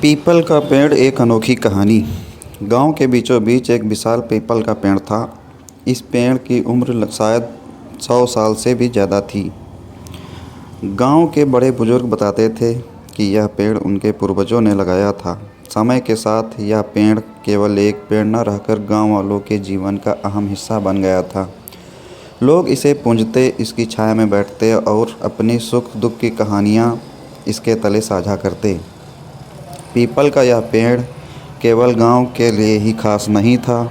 People का पेड़ एक अनोखी कहानी। गांव के बीचों बीच एक विशाल पीपल का पेड़ था। इस पेड़ की उम्र शायद 100 साल से भी ज़्यादा थी। गांव के बड़े बुजुर्ग बताते थे कि यह पेड़ उनके पूर्वजों ने लगाया था। समय के साथ यह पेड़ केवल एक पेड़ न रहकर गांव वालों के जीवन का अहम हिस्सा बन गया था। लोग इसे पूजते, इसकी छाया में बैठते और अपनी सुख दुख की कहानियाँ इसके तले साझा करते। पीपल का यह पेड़ केवल गांव के लिए ही खास नहीं था,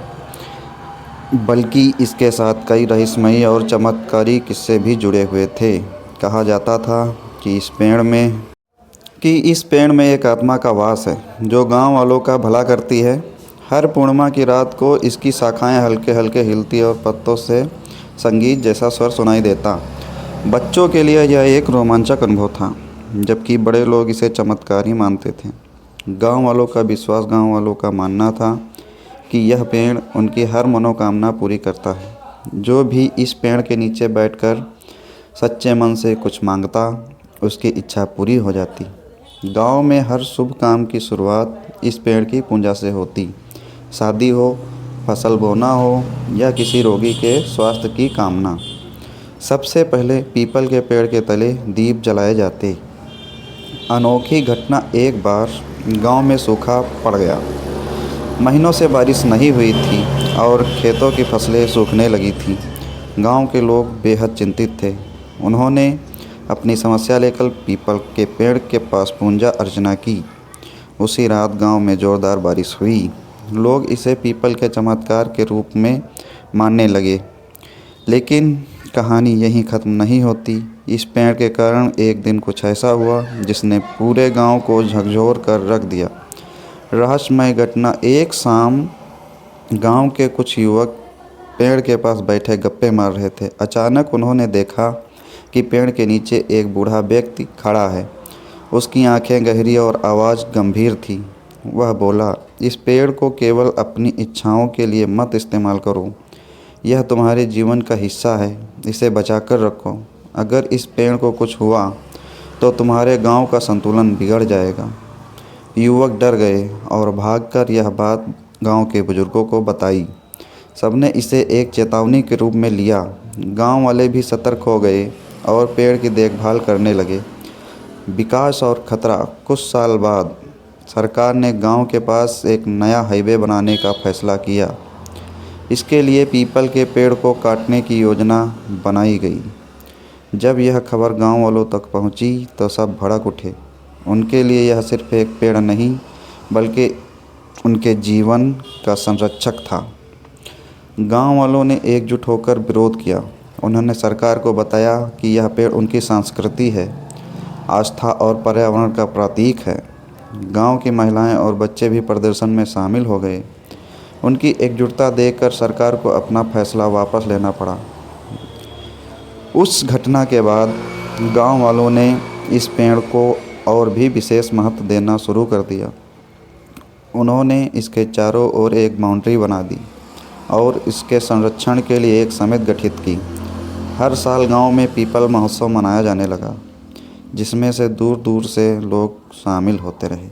बल्कि इसके साथ कई रहस्यमयी और चमत्कारी किस्से भी जुड़े हुए थे। कहा जाता था कि इस पेड़ में एक आत्मा का वास है जो गांव वालों का भला करती है। हर पूर्णिमा की रात को इसकी शाखाएं हल्के हल्के हिलती और पत्तों से संगीत जैसा स्वर सुनाई देता। बच्चों के लिए यह एक रोमांचक अनुभव था, जबकि बड़े लोग इसे चमत्कारी मानते थे। गांव वालों का मानना था कि यह पेड़ उनकी हर मनोकामना पूरी करता है। जो भी इस पेड़ के नीचे बैठकर सच्चे मन से कुछ मांगता, उसकी इच्छा पूरी हो जाती। गांव में हर शुभ काम की शुरुआत इस पेड़ की पूजा से होती। शादी हो, फसल बोना हो या किसी रोगी के स्वास्थ्य की कामना, सबसे पहले पीपल के पेड़ के तले दीप जलाए जाते। अनोखी घटना, एक बार गांव में सूखा पड़ गया। महीनों से बारिश नहीं हुई थी और खेतों की फसलें सूखने लगी थीं। गांव के लोग बेहद चिंतित थे। उन्होंने अपनी समस्या लेकर पीपल के पेड़ के पास पूजा अर्चना की। उसी रात गांव में ज़ोरदार बारिश हुई। लोग इसे पीपल के चमत्कार के रूप में मानने लगे। लेकिन कहानी यहीं ख़त्म नहीं होती। इस पेड़ के कारण एक दिन कुछ ऐसा हुआ जिसने पूरे गांव को झकझोर कर रख दिया। रहस्यमय घटना, एक शाम गांव के कुछ युवक पेड़ के पास बैठे गप्पे मार रहे थे। अचानक उन्होंने देखा कि पेड़ के नीचे एक बूढ़ा व्यक्ति खड़ा है। उसकी आंखें गहरी और आवाज़ गंभीर थी। वह बोला, इस पेड़ को केवल अपनी इच्छाओं के लिए मत इस्तेमाल करो। यह तुम्हारे जीवन का हिस्सा है, इसे बचाकर रखो। अगर इस पेड़ को कुछ हुआ तो तुम्हारे गांव का संतुलन बिगड़ जाएगा। युवक डर गए और भागकर यह बात गांव के बुजुर्गों को बताई। सबने इसे एक चेतावनी के रूप में लिया। गांव वाले भी सतर्क हो गए और पेड़ की देखभाल करने लगे। विकास और खतरा, कुछ साल बाद सरकार ने गांव के पास एक नया हाईवे बनाने का फैसला किया। इसके लिए पीपल के पेड़ को काटने की योजना बनाई गई। जब यह खबर गांव वालों तक पहुंची तो सब भड़क उठे। उनके लिए यह सिर्फ एक पेड़ नहीं, बल्कि उनके जीवन का संरक्षक था। गांव वालों ने एकजुट होकर विरोध किया। उन्होंने सरकार को बताया कि यह पेड़ उनकी संस्कृति है, आस्था और पर्यावरण का प्रतीक है। गांव की महिलाएं और बच्चे भी प्रदर्शन में शामिल हो गए। उनकी एकजुटता देखकर सरकार को अपना फैसला वापस लेना पड़ा। उस घटना के बाद गांव वालों ने इस पेड़ को और भी विशेष महत्व देना शुरू कर दिया। उन्होंने इसके चारों ओर एक बाउंड्री बना दी और इसके संरक्षण के लिए एक समिति गठित की। हर साल गांव में पीपल महोत्सव मनाया जाने लगा, जिसमें से दूर दूर से लोग शामिल होते रहे।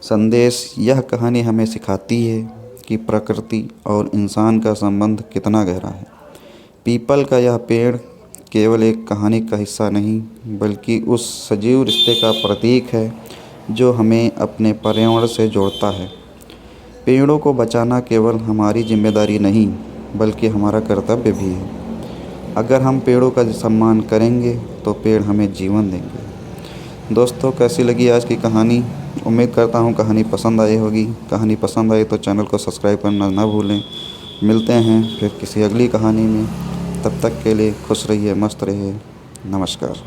संदेश, यह कहानी हमें सिखाती है कि प्रकृति और इंसान का संबंध कितना गहरा है। पीपल का यह पेड़ केवल एक कहानी का हिस्सा नहीं, बल्कि उस सजीव रिश्ते का प्रतीक है जो हमें अपने पर्यावरण से जोड़ता है। पेड़ों को बचाना केवल हमारी जिम्मेदारी नहीं, बल्कि हमारा कर्तव्य भी है। अगर हम पेड़ों का सम्मान करेंगे तो पेड़ हमें जीवन देंगे। दोस्तों, कैसी लगी आज की कहानी? उम्मीद करता हूँ कहानी पसंद आई होगी। कहानी पसंद आई तो चैनल को सब्सक्राइब करना ना भूलें। मिलते हैं फिर किसी अगली कहानी में। तब तक के लिए खुश रहिए, मस्त रहिए। नमस्कार।